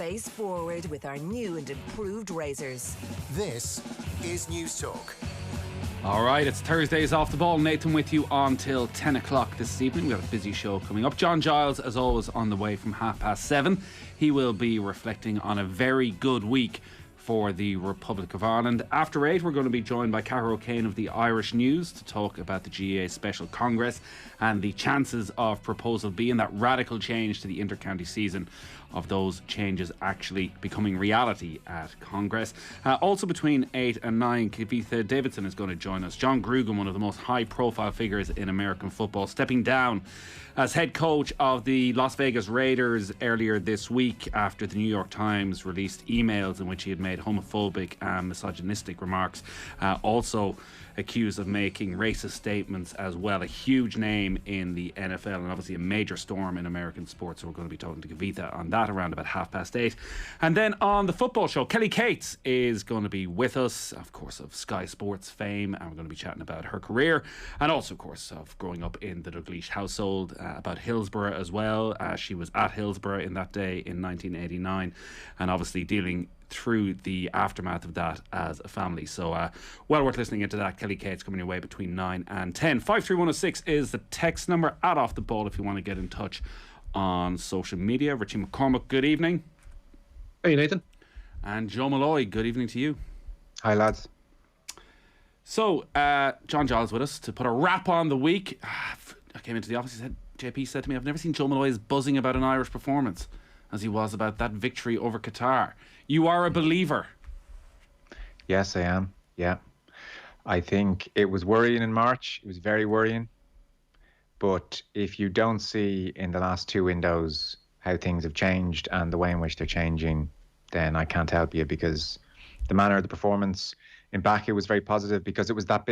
face forward with our new and improved razors. This is News Talk. All right, it's Thursdays Off the Ball. Nathan with you until 10 o'clock this evening. We've got a busy show coming up. John Giles, as always, on the way from 7:30. He will be reflecting on a very good week for the Republic of Ireland. After 8, we're going to be joined by Cara O'Kane of the Irish News to talk about the GAA Special Congress and the chances of Proposal B and that radical change to the inter-county season, of those changes actually becoming reality at Congress. Also between 8 and 9, Kavitha Davidson is going to join us. John Grugan, one of the most high-profile figures in American football, stepping down as head coach of the Las Vegas Raiders earlier this week after the New York Times released emails in which he had made homophobic and misogynistic remarks. Also accused of making racist statements as well. A huge name in the NFL and obviously a major storm in American sports. So we're going to be talking to Kavitha on that around about 8:30. And then on the football show, Kelly Cates is going to be with us, of course, of Sky Sports fame, and we're going to be chatting about her career and also, of course, of growing up in the Dalglish household, about Hillsborough as well. She was at Hillsborough in that day in 1989 and obviously dealing through the aftermath of that as a family. So well worth listening into that. Kelly Cates coming your way between 9 and 10. 53106 is the text number. Add Off the Ball if you want to get in touch on social media. Richie McCormick, good evening. Hey, Nathan. And Joe Malloy, good evening to you. Hi, lads. So John Giles with us to put a wrap on the week. I came into the office, JP said to me, I've never seen Joe Malloy as buzzing about an Irish performance as he was about that victory over Qatar. You are a believer. Yes, I am. Yeah. I think it was worrying in March. It was very worrying. But if you don't see in the last two windows how things have changed and the way in which they're changing, then I can't help you, because the manner of the performance in Baku was very positive because it was that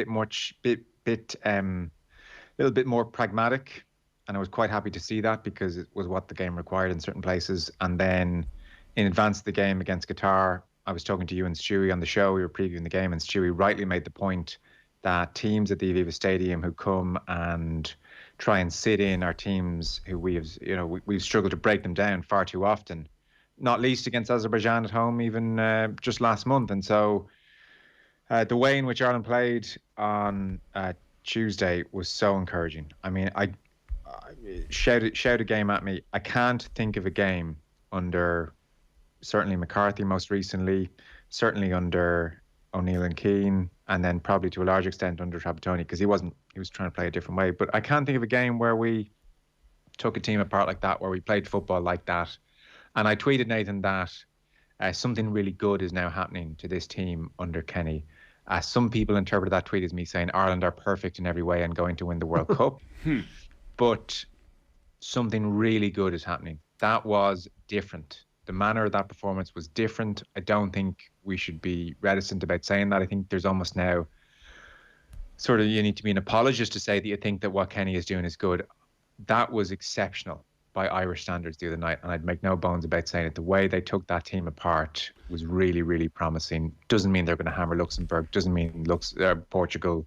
little bit more pragmatic. And I was quite happy to see that because it was what the game required in certain places. And then in advance of the game against Qatar, I was talking to you and Stewie on the show. We were previewing the game, and Stewie rightly made the point that teams at the Aviva Stadium who come and try and sit in are teams who we've struggled to break them down far too often, not least against Azerbaijan at home, even just last month. And so the way in which Ireland played on Tuesday was so encouraging. I mean, I shout a game at me. I can't think of a game under certainly McCarthy most recently, certainly under O'Neill and Keane, and then probably to a large extent under Trapattoni, because he was trying to play a different way. But I can't think of a game where we took a team apart like that, where we played football like that. And I tweeted, Nathan, that something really good is now happening to this team under Kenny. Some people interpreted that tweet as me saying Ireland are perfect in every way and going to win the World Cup. But something really good is happening. That was different. The manner of that performance was different. I don't think we should be reticent about saying that. I think there's almost now sort of, you need to be an apologist to say that you think that what Kenny is doing is good. That was exceptional by Irish standards the other night, and I'd make no bones about saying it. The way they took that team apart was really, really promising. Doesn't mean they're going to hammer Luxembourg. Doesn't mean Portugal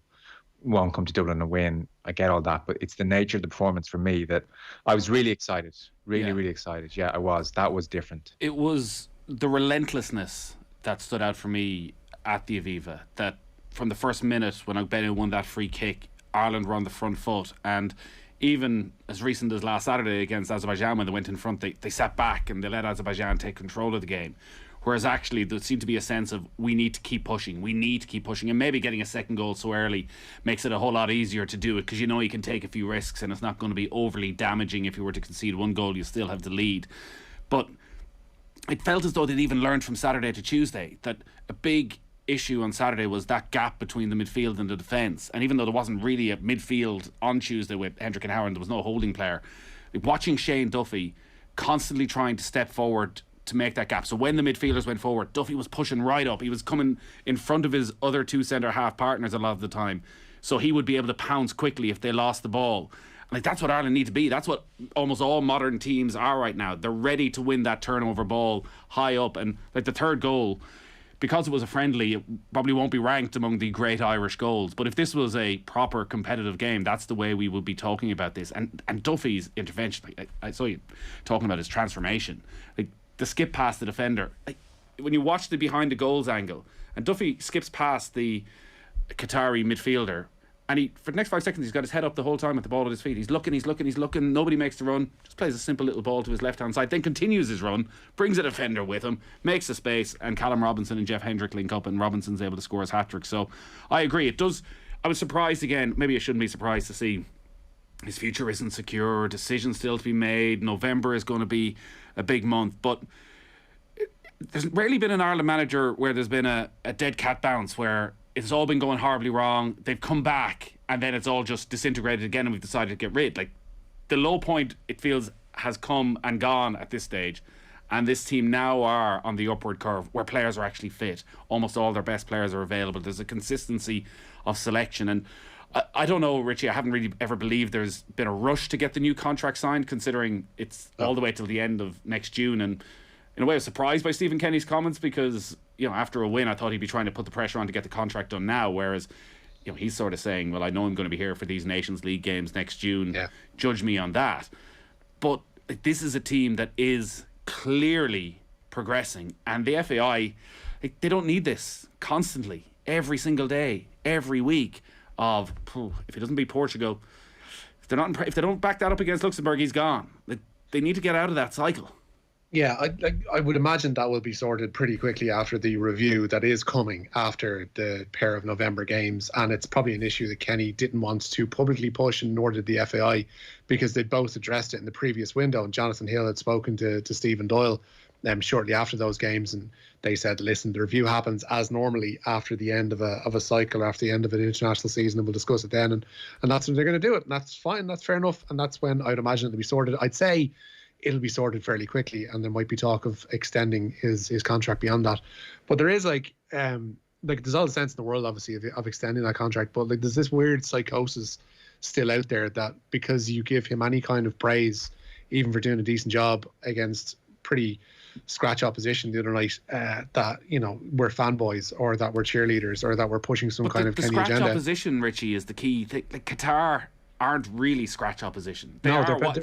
won't come to Dublin and win. I get all that, but it's the nature of the performance for me that I was really excited. Really excited. Yeah, I was. That was different. It was the relentlessness that stood out for me at the Aviva, that from the first minute when Ogbene won that free kick, Ireland were on the front foot, and even as recent as last Saturday against Azerbaijan, when they went in front, they sat back and they let Azerbaijan take control of the game. Whereas actually there seemed to be a sense of we need to keep pushing, and maybe getting a second goal so early makes it a whole lot easier to do it, because you know you can take a few risks and it's not going to be overly damaging. If you were to concede one goal, you still have the lead. But it felt as though they'd even learned from Saturday to Tuesday that a big issue on Saturday was that gap between the midfield and the defence. And even though there wasn't really a midfield on Tuesday with Hendrick and Howard, there was no holding player. Watching Shane Duffy constantly trying to step forward to make that gap. So when the midfielders went forward, Duffy was pushing right up. He was coming in front of his other two centre-half partners a lot of the time. So he would be able to pounce quickly if they lost the ball. Like, that's what Ireland need to be. That's what almost all modern teams are right now. They're ready to win that turnover ball high up. And like the third goal, because it was a friendly, it probably won't be ranked among the great Irish goals. But if this was a proper competitive game, that's the way we would be talking about this. And Duffy's intervention, I saw you talking about his transformation. Like, the skip past the defender. When you watch the behind the goals angle, and Duffy skips past the Qatari midfielder, and for the next 5 seconds, he's got his head up the whole time with the ball at his feet. He's looking. Nobody makes the run. Just plays a simple little ball to his left-hand side. Then continues his run, brings a defender with him, makes a space, and Callum Robinson and Jeff Hendrick link up, and Robinson's able to score his hat-trick. So I agree. It does. I was surprised again. Maybe I shouldn't be surprised to see his future isn't secure. Decisions still to be made. November is going to be a big month, but there's rarely been an Ireland manager where there's been a dead cat bounce where it's all been going horribly wrong. They've come back and then it's all just disintegrated again and we've decided to get rid. Like, the low point, it feels, has come and gone at this stage. And this team now are on the upward curve where players are actually fit. Almost all their best players are available. There's a consistency of selection. And I don't know, Richie, I haven't really ever believed there's been a rush to get the new contract signed, considering it's all the way till the end of next June. And in a way, I was surprised by Stephen Kenny's comments because, after a win, I thought he'd be trying to put the pressure on to get the contract done now, whereas, he's sort of saying, well, I know I'm going to be here for these Nations League games next June. Yeah. Judge me on that. But this is a team that is clearly progressing, and the FAI, they don't need this constantly, every single day, every week of, if he doesn't beat Portugal, if they don't back that up against Luxembourg, he's gone. They need to get out of that cycle. Yeah, I would imagine that will be sorted pretty quickly after the review that is coming after the pair of November games. And it's probably an issue that Kenny didn't want to publicly push, and nor did the FAI, because they both addressed it in the previous window. And Jonathan Hill had spoken to Stephen Doyle shortly after those games, and they said, listen, the review happens as normally after the end of a cycle, after the end of an international season, and we'll discuss it then. And that's when they're going to do it. And that's fine. That's fair enough. And that's when I'd imagine it'll be sorted. I'd say it'll be sorted fairly quickly, and there might be talk of extending his contract beyond that. But there is there's all the sense in the world, obviously, of extending that contract. But there's this weird psychosis still out there that because you give him any kind of praise, even for doing a decent job against pretty scratch opposition the other night, that we're fanboys, or that we're cheerleaders, or that we're pushing some kind of Kenny agenda. The scratch opposition, Richie, is the key thing. Like, Qatar aren't really scratch opposition. They are what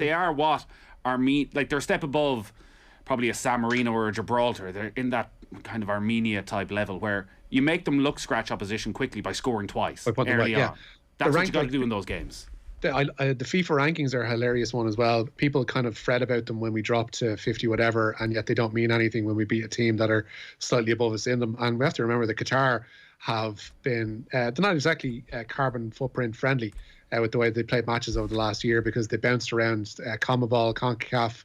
they're a step above probably a San Marino or a Gibraltar. They're in that kind of Armenia type level where you make them look scratch opposition quickly by scoring twice early on. That's what you got to do in those games. The FIFA rankings are a hilarious one as well. People kind of fret about them when we drop to 50 whatever, and yet they don't mean anything when we beat a team that are slightly above us in them. And we have to remember that Qatar have been they're not exactly carbon footprint friendly with the way they played matches over the last year, because they bounced around CONMEBOL, CONCACAF,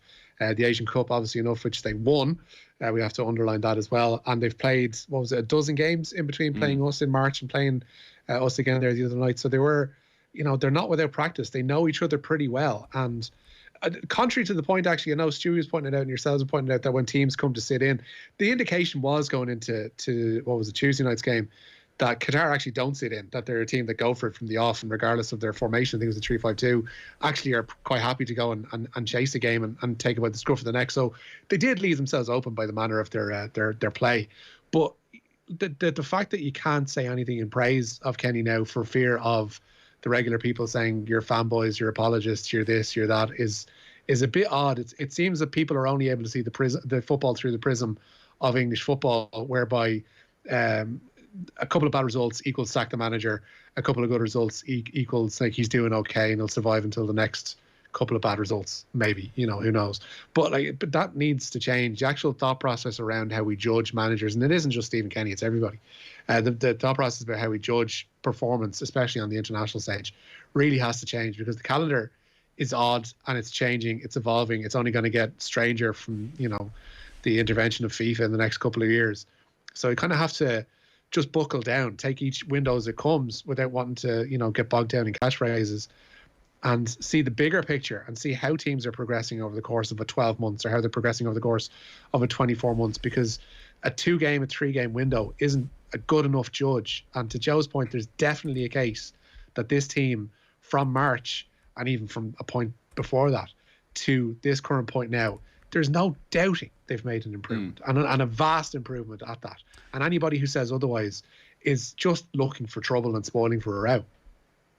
the Asian Cup, obviously enough, which they won. We have to underline that as well. And they've played, a dozen games in between playing us in March and playing us again there the other night. So they were, they're not without practice. They know each other pretty well. And contrary to the point, actually, I know Stewie was pointing it out and yourselves were pointing out that when teams come to sit in, the indication was going into Tuesday night's game, that Qatar actually don't sit in, that they're a team that go for it from the off, and regardless of their formation, I think it was a 3-5-2, actually are quite happy to go and chase the game and take it by the scruff of the neck. So they did leave themselves open by the manner of their play. But the fact that you can't say anything in praise of Kenny now for fear of the regular people saying you're fanboys, you're apologists, you're this, you're that, is a bit odd. It seems that people are only able to see the football through the prism of English football, whereby a couple of bad results equals sack the manager, a couple of good results equals like he's doing okay and he'll survive until the next couple of bad results, maybe, who knows. But that needs to change. The actual thought process around how we judge managers, and it isn't just Stephen Kenny, it's everybody. The thought process about how we judge performance, especially on the international stage, really has to change, because the calendar is odd and it's changing, it's evolving, it's only going to get stranger from, the intervention of FIFA in the next couple of years. So you kind of have to just buckle down, take each window as it comes without wanting to, get bogged down in catchphrases, and see the bigger picture and see how teams are progressing over the course of a 12 months or how they're progressing over the course of a 24 months, because a 3-game window isn't a good enough judge. And to Joe's point, there's definitely a case that this team from March, and even from a point before that to this current point now, there's no doubting they've made an improvement and a vast improvement at that. And anybody who says otherwise is just looking for trouble and spoiling for a row.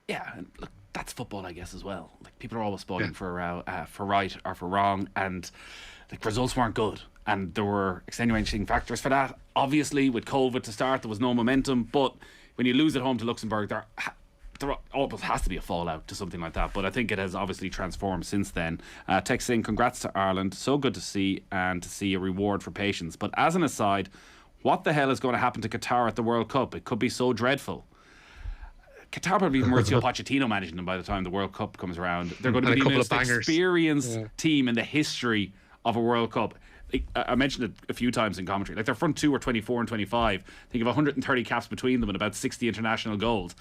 Yeah, and look, that's football, I guess, as well. Like, people are always spoiling for a row, for right or for wrong. And like results weren't good, and there were extenuating factors for that. Obviously, with COVID to start, there was no momentum. But when you lose at home to Luxembourg, there almost has to be a fallout to something like that. But I think it has obviously transformed since then. Text saying, congrats to Ireland. So good to see, and to see a reward for patience. But as an aside, what the hell is going to happen to Qatar at the World Cup? It could be so dreadful. Qatar probably Mauricio Pochettino managing them by the time the World Cup comes around. They're going to be the most experienced team in the history of a World Cup. I mentioned it a few times in commentary. Like, their front two are 24 and 25. Think of 130 caps between them and about 60 international goals.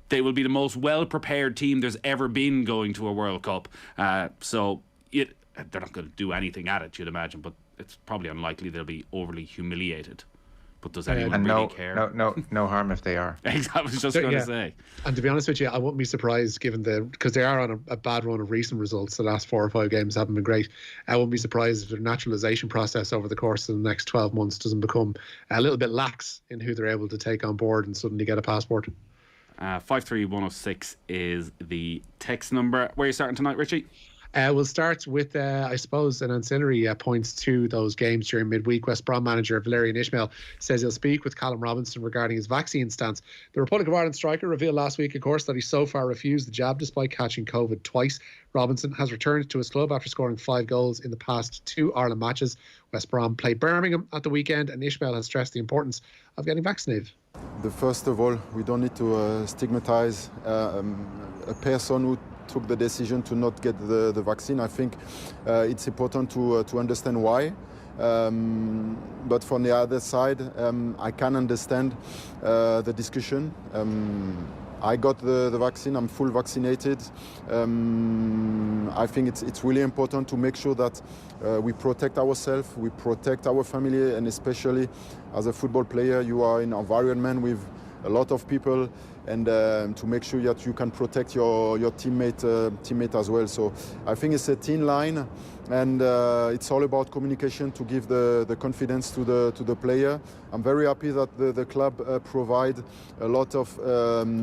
They will be the most well-prepared team there's ever been going to a World Cup. They're not going to do anything at it, you'd imagine, but it's probably unlikely they'll be overly humiliated. But does anyone really care? No harm if they are. I was just going to say. And to be honest with you, I wouldn't be surprised because they are on a bad run of recent results. The last 4 or 5 games haven't been great. I wouldn't be surprised if their naturalisation process over the course of the next 12 months doesn't become a little bit lax in who they're able to take on board and suddenly get a passport. 53106 is the text number. Where are you starting tonight, Richie? We'll start with, I suppose, an ancillary points to those games during midweek. West Brom manager Valérien Ismaël says he'll speak with Callum Robinson regarding his vaccine stance. The Republic of Ireland striker revealed last week, of course, that he so far refused the jab despite catching COVID twice. Robinson has returned to his club after scoring 5 goals in the past 2 Ireland matches. West Brom play Birmingham at the weekend, and Ismaël has stressed the importance of getting vaccinated. First of all, we don't need to stigmatize a person who took the decision to not get the vaccine. I think it's important to understand why. But from the other side, I can understand the discussion. I got the vaccine. I'm full vaccinated. I think it's really important to make sure that we protect ourselves, we protect our family, and especially as a football player, you are in an environment with a lot of people, and to make sure that you can protect your teammate as well. So I think it's a thin line, and it's all about communication to give the confidence to the player. I'm very happy that the club provide a lot of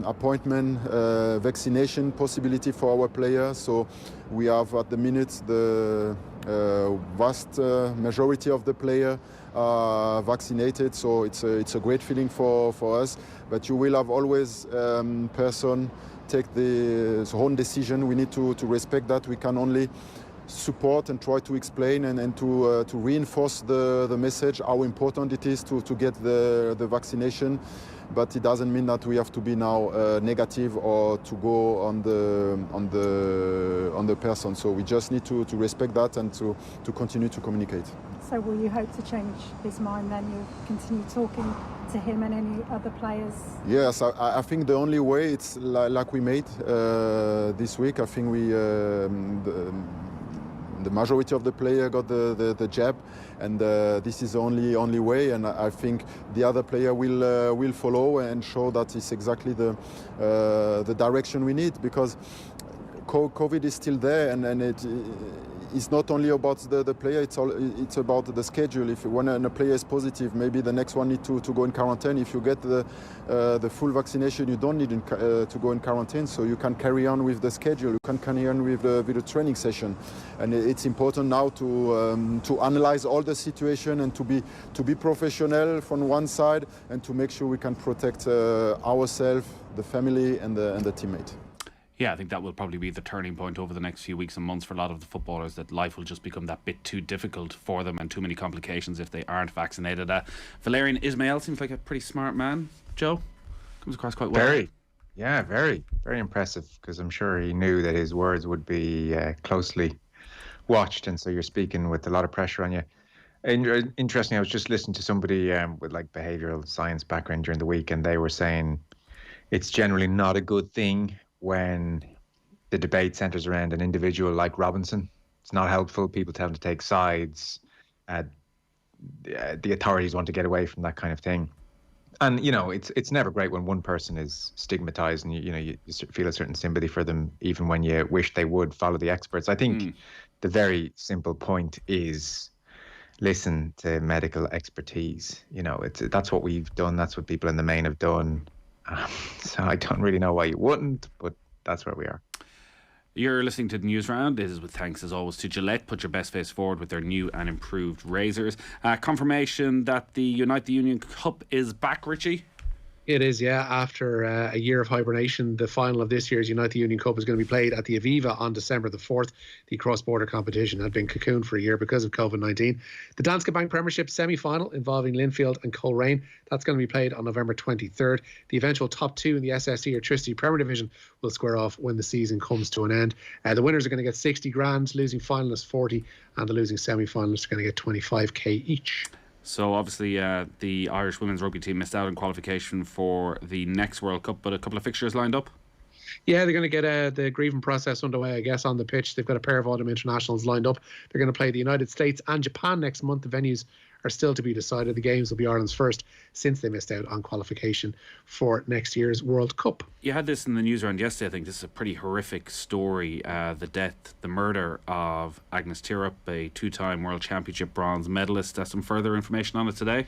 appointment, vaccination possibility for our players. So we have at the minute the vast majority of the player vaccinated, so it's a great feeling for us. But you will have always person take the own decision. We need to respect that. We can only support and try to explain and to reinforce the message how important it is to get the vaccination. But it doesn't mean that we have to be now negative or to go on the person. So we just need to respect that and to continue to communicate. So will you hope to change his mind then? You'll continue talking to him and any other players? Yes, I think the only way, it's like we made this week. I think the majority of the player got the jab, and this is the only way. And I think the other player will follow and show that it's exactly the direction we need, because COVID is still there, and it's not only about the player, it's about the schedule. When a player is positive, maybe the next one needs to go in quarantine. If you get the full vaccination, you don't need to go in quarantine, so you can carry on with the schedule, you can carry on with the training session. And it's important now to analyze all the situation and to be professional from one side, and to make sure we can protect ourselves, the family, and the teammate. Yeah, I think that will probably be the turning point over the next few weeks and months for a lot of the footballers, that life will just become that bit too difficult for them and too many complications if they aren't vaccinated. Valérien Ismaël seems like a pretty smart man. Joe? Comes across quite well. Very, very impressive, because I'm sure he knew that his words would be closely watched, and so you're speaking with a lot of pressure on you. Interesting, I was just listening to somebody with like behavioural science background during the week, and they were saying it's generally not a good thing when the debate centres around an individual like Robinson. It's not helpful. People tell him to take sides. The authorities want to get away from that kind of thing. And, it's never great when one person is stigmatised and, you feel a certain sympathy for them, even when you wish they would follow the experts. I think the very simple point is listen to medical expertise. That's what we've done. That's what people in the main have done. So I don't really know why you wouldn't, but that's where we are. You're listening to the Newsround. This is with thanks as always to Gillette. Put your best face forward with their new and improved razors. Confirmation that the Unite the Union Cup is back, Richie? It is, yeah. After a year of hibernation, the final of this year's Unite the Union Cup is going to be played at the Aviva on December the 4th. The cross-border competition had been cocooned for a year because of COVID-19. The Danske Bank Premiership semi-final involving Linfield and Coleraine, that's going to be played on November 23rd. The eventual top two in the SSE Electricity Premier Division will square off when the season comes to an end. The winners are going to get 60 grand, losing finalists 40, and the losing semi-finalists are going to get 25k each. So obviously the Irish women's rugby team missed out on qualification for the next World Cup, but a couple of fixtures lined up. Yeah, they're going to get the grieving process underway, I guess, on the pitch. They've got a pair of autumn internationals lined up. They're going to play the United States and Japan next month. The venues are still to be decided. The games will be Ireland's first since they missed out on qualification for next year's World Cup. You had this in the Newsround yesterday. I think this is a pretty horrific story. The murder of Agnes Tirop, a two-time World Championship bronze medalist. Some further information on it today.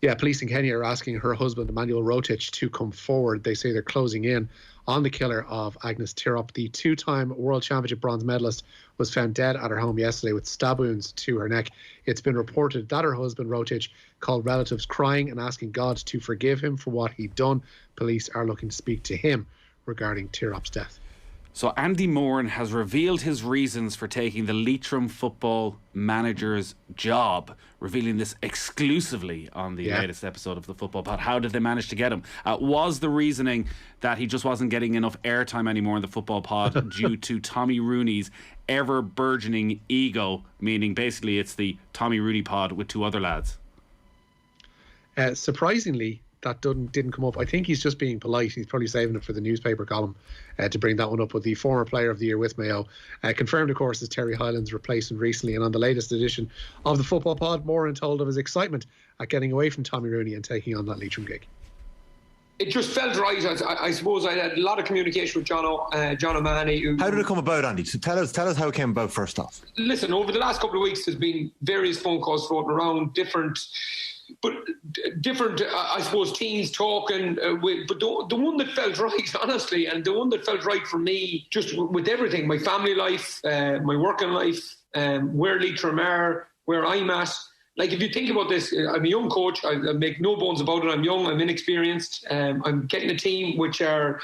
Yeah, police in Kenya are asking her husband, Emmanuel Rotich, to come forward. They say they're closing in on the killer of Agnes Tirop. The two-time World Championship bronze medalist was found dead at her home yesterday with stab wounds to her neck. It's been reported that her husband, Rotich, called relatives crying and asking God to forgive him for what he'd done. Police are looking to speak to him regarding Tirop's death. So Andy Moran has revealed his reasons for taking the Leitrim football manager's job, revealing this exclusively on the latest episode of the Football Pod. How did they manage to get him? Was the reasoning that he just wasn't getting enough airtime anymore in the Football Pod due to Tommy Rooney's ever-burgeoning ego, meaning basically it's the Tommy Rooney pod with two other lads? Surprisingly, that didn't come up. I think he's just being polite. He's probably saving it for the newspaper column to bring that one up. With the former player of the year with Mayo, confirmed, of course, as Terry Hyland's replacement recently. And on the latest edition of the Football Pod, Moran told of his excitement at getting away from Tommy Rooney and taking on that Leitrim gig. It just felt right. I suppose I had a lot of communication with John O'Mahony. How did it come about, Andy? So tell us how it came about first off. Listen, over the last couple of weeks, there's been various phone calls floating around, different, I suppose, teams talking. But the one that felt right, honestly, and the one that felt right for me, just with everything, my family life, my working life, where Leitrim are, where I'm at. Like, if you think about this, I'm a young coach. I make no bones about it. I'm young. I'm inexperienced. I'm getting a team which are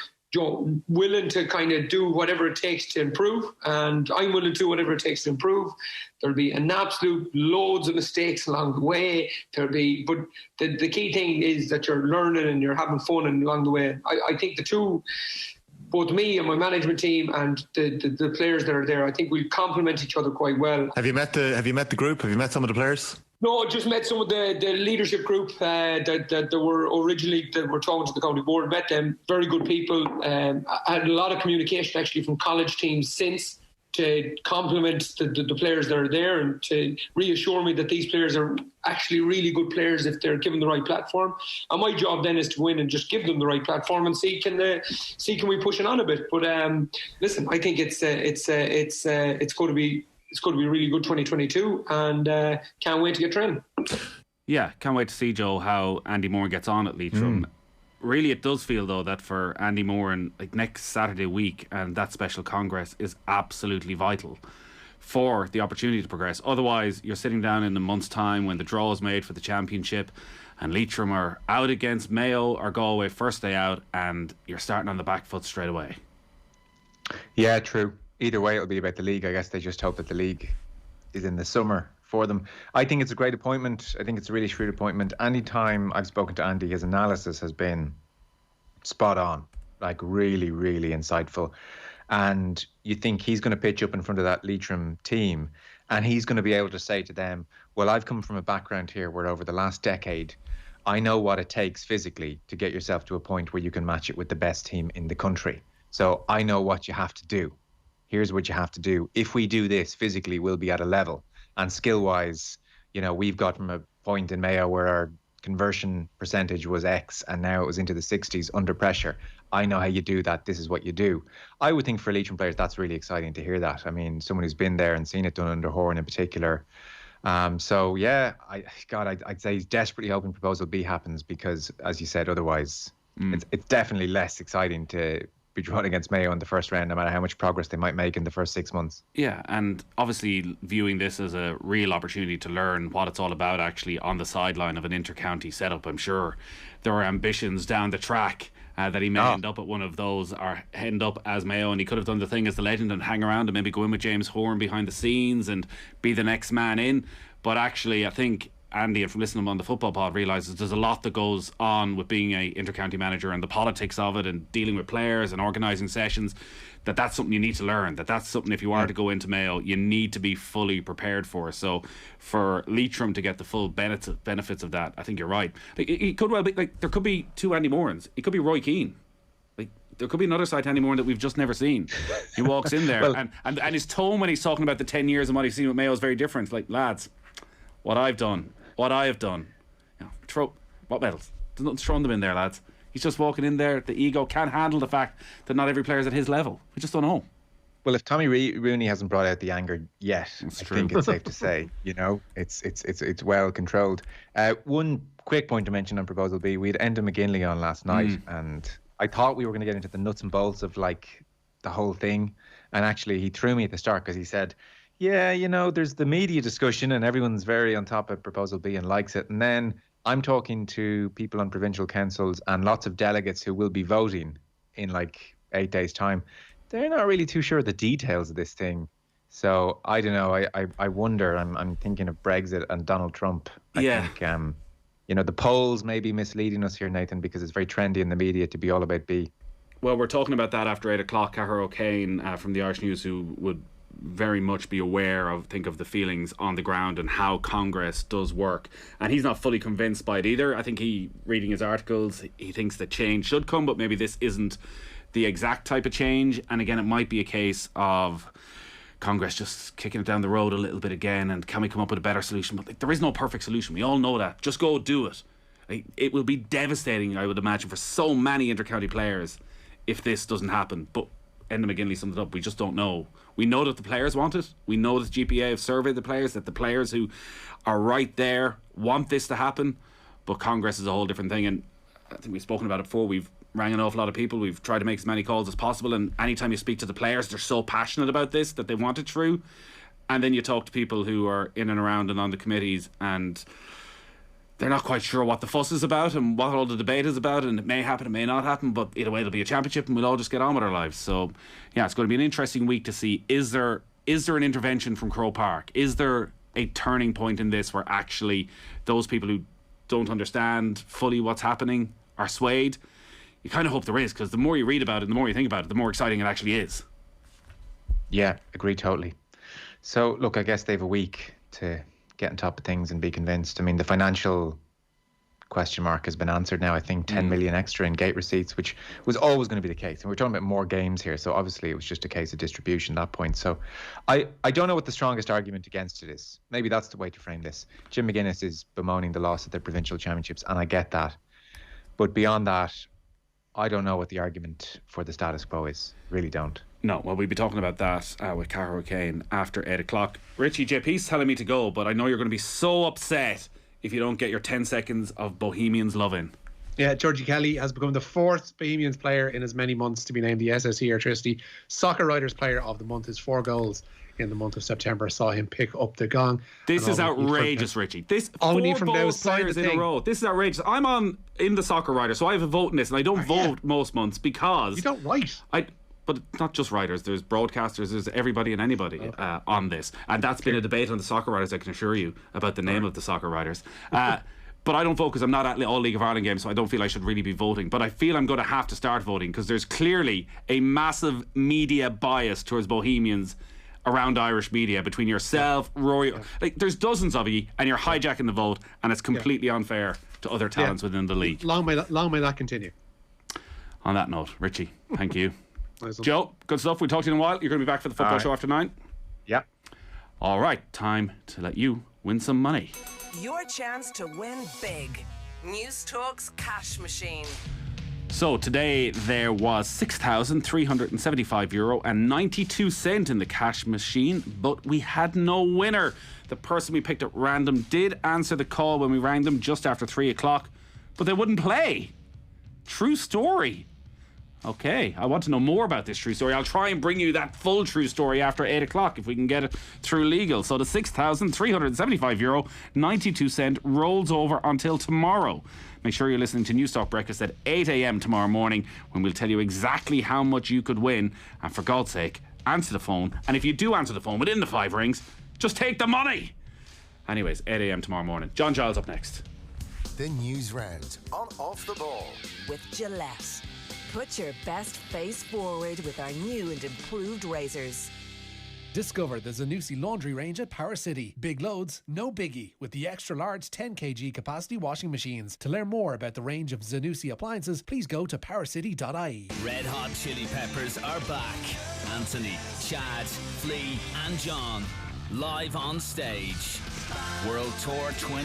willing to kind of do whatever it takes to improve, and I'm willing to do whatever it takes to improve. There'll be an absolute loads of mistakes along the way. But the key thing is that you're learning and you're having fun and along the way. I think the two, both me and my management team and the players that are there, I think we complement each other quite well. Have you met the group? Have you met some of the players? No, I just met some of the leadership group that were talking to the county board. Met them, very good people. I had a lot of communication actually from college teams since to compliment the players that are there and to reassure me that these players are actually really good players if they're given the right platform. And my job then is to win and just give them the right platform and see can we push it on a bit. But listen, I think it's going to be. It's going to be a really good 2022 and can't wait to get training. Yeah, can't wait to see, Joe, how Andy Moran gets on at Leitrim. Really, it does feel, though, that for Andy Moran, like next Saturday week and that special congress is absolutely vital for the opportunity to progress. Otherwise, you're sitting down in a month's time when the draw is made for the championship and Leitrim are out against Mayo or Galway first day out and you're starting on the back foot straight away. Yeah, true. Either way, it'll be about the league. I guess they just hope that the league is in the summer for them. I think it's a great appointment. I think it's a really shrewd appointment. Anytime I've spoken to Andy, his analysis has been spot on, like really, really insightful. And you think he's going to pitch up in front of that Leitrim team and he's going to be able to say to them, well, I've come from a background here where over the last decade, I know what it takes physically to get yourself to a point where you can match it with the best team in the country. So I know what you have to do. Here's what you have to do. If we do this, physically, we'll be at a level. And skill-wise, we've got from a point in Mayo where our conversion percentage was X and now it was into the 60s under pressure. I know how you do that. This is what you do. I would think for Leitrim players, that's really exciting to hear that. I mean, someone who's been there and seen it done under Horan in particular. I'd say he's desperately hoping Proposal B happens because, as you said, otherwise it's definitely less exciting to be drawn against Mayo in the first round, no matter how much progress they might make in the first 6 months. Yeah, and obviously viewing this as a real opportunity to learn what it's all about actually on the sideline of an inter-county setup. I'm sure there are ambitions down the track that he may end up at one of those, or end up as Mayo, and he could have done the thing as the legend and hang around and maybe go in with James Horn behind the scenes and be the next man in. But actually, I think Andy, and from listening to him on the football pod, realises there's a lot that goes on with being a inter-county manager and the politics of it and dealing with players and organising sessions, that's something you need to learn, that's something, if you are to go into Mayo, you need to be fully prepared for. So for Leitrim to get the full benefits of that, I think you're right. It could well be, there could be two Andy Morans. It could be Roy Keane. There could be another side to Andy Moran that we've just never seen. He walks in there and his tone when he's talking about the 10 years and what he's seen with Mayo is very different. Lads, what I have done, what medals? There's nothing throwing them in there, lads. He's just walking in there. The ego can't handle the fact that not every player's at his level. We just don't know. Well, if Tommy Rooney hasn't brought out the anger yet, I think it's safe to say, it's well controlled. One quick point to mention on Proposal B, we had Enda McGinley on last night, and I thought we were going to get into the nuts and bolts of the whole thing, and actually he threw me at the start because he said, yeah, there's the media discussion and everyone's very on top of Proposal B and likes it, and then I'm talking to people on provincial councils and lots of delegates who will be voting in 8 days' time. They're not really too sure of the details of this thing. So I don't know. I wonder. I'm thinking of Brexit and Donald Trump. I think the polls may be misleading us here, Nathan, because it's very trendy in the media to be all about B. Well, we're talking about that after 8 o'clock. Cahir O'Kane from the Irish News, who would very much be aware of the feelings on the ground and how Congress does work, and he's not fully convinced by it either. I think reading his articles, he thinks that change should come, but maybe this isn't the exact type of change. And again, it might be a case of Congress just kicking it down the road a little bit again, and can we come up with a better solution? But there is no perfect solution, we all know that. Just go do it. It will be devastating, I would imagine, for so many inter-county players if this doesn't happen. But Enda McGinley summed it up. We just don't know. We know that the players want it. We know that GPA have surveyed the players, that the players who are right there want this to happen. But Congress is a whole different thing. And I think we've spoken about it before. We've rang an awful lot of people. We've tried to make as many calls as possible. And anytime you speak to the players, they're so passionate about this that they want it through. And then you talk to people who are in and around and on the committees, and they're not quite sure what the fuss is about and what all the debate is about, and it may happen, it may not happen, but either way it'll be a championship and we'll all just get on with our lives. So yeah, it's going to be an interesting week to see, is there an intervention from Croke Park? Is there a turning point in this where actually those people who don't understand fully what's happening are swayed? You kind of hope there is, because the more you read about it, the more you think about it, the more exciting it actually is. Yeah, agree totally. So look, I guess they have a week to get on top of things and be convinced. I mean, the financial question mark has been answered now. I think 10 million extra in gate receipts, which was always going to be the case. And we're talking about more games here, so obviously it was just a case of distribution at that point. So I don't know what the strongest argument against it is. Maybe that's the way to frame this. Jim McGuinness is bemoaning the loss of the provincial championships, and I get that. But beyond that, I don't know what the argument for the status quo is. Really don't. No, well, we'll be talking about that with Cahir O'Kane after 8 o'clock. Richie, JP's telling me to go, but I know you're going to be so upset if you don't get your 10 seconds of Bohemians love in. Yeah, Georgie Kelly has become the fourth Bohemians player in as many months to be named the SSE Electricity Soccer Writers Player of the Month. His 4 goals in the month of September saw him pick up the gong. This is outrageous, Richie. This 4 bold players in a row. This is outrageous. I'm in the Soccer Writer, so I have a vote in this, and I don't vote most months because you don't write. But not just writers, there's broadcasters, there's everybody and anybody on this. And that's been a debate on the Soccer Writers, I can assure you, about the name of the Soccer Writers. But I don't vote because I'm not at all League of Ireland games, so I don't feel I should really be voting. But I feel I'm going to have to start voting because there's clearly a massive media bias towards Bohemians around Irish media between yourself, Roy. There's dozens of you, and you're hijacking the vote, and it's completely unfair to other talents within the league. Long may that continue. On that note, Richie, thank you. Joe, good stuff. We'll talk to you in a while. You're going to be back for the football show after 9? Yeah. All right, time to let you win some money. Your chance to win big. News Talk's cash machine. So today there was €6,375.92 in the cash machine, but we had no winner. The person we picked at random did answer the call when we rang them just after 3 o'clock, but they wouldn't play. True story. Okay, I want to know more about this true story. I'll try and bring you that full true story after 8 o'clock if we can get it through legal. So the €6,375.92 rolls over until tomorrow. Make sure you're listening to Newstalk Breakfast at 8 a.m. tomorrow morning when we'll tell you exactly how much you could win. And for God's sake, answer the phone. And if you do answer the phone within the 5 rings, just take the money. Anyways, 8 a.m. tomorrow morning. John Giles up next. The Newsround on Off the Ball. With Gillette. Put your best face forward with our new and improved razors. Discover the Zanussi laundry range at Power City. Big loads, no biggie, with the extra large 10 kg capacity washing machines. To learn more about the range of Zanussi appliances, please go to powercity.ie. Red Hot Chili Peppers are back. Anthony, Chad, Flea and John live on stage. World Tour 2020.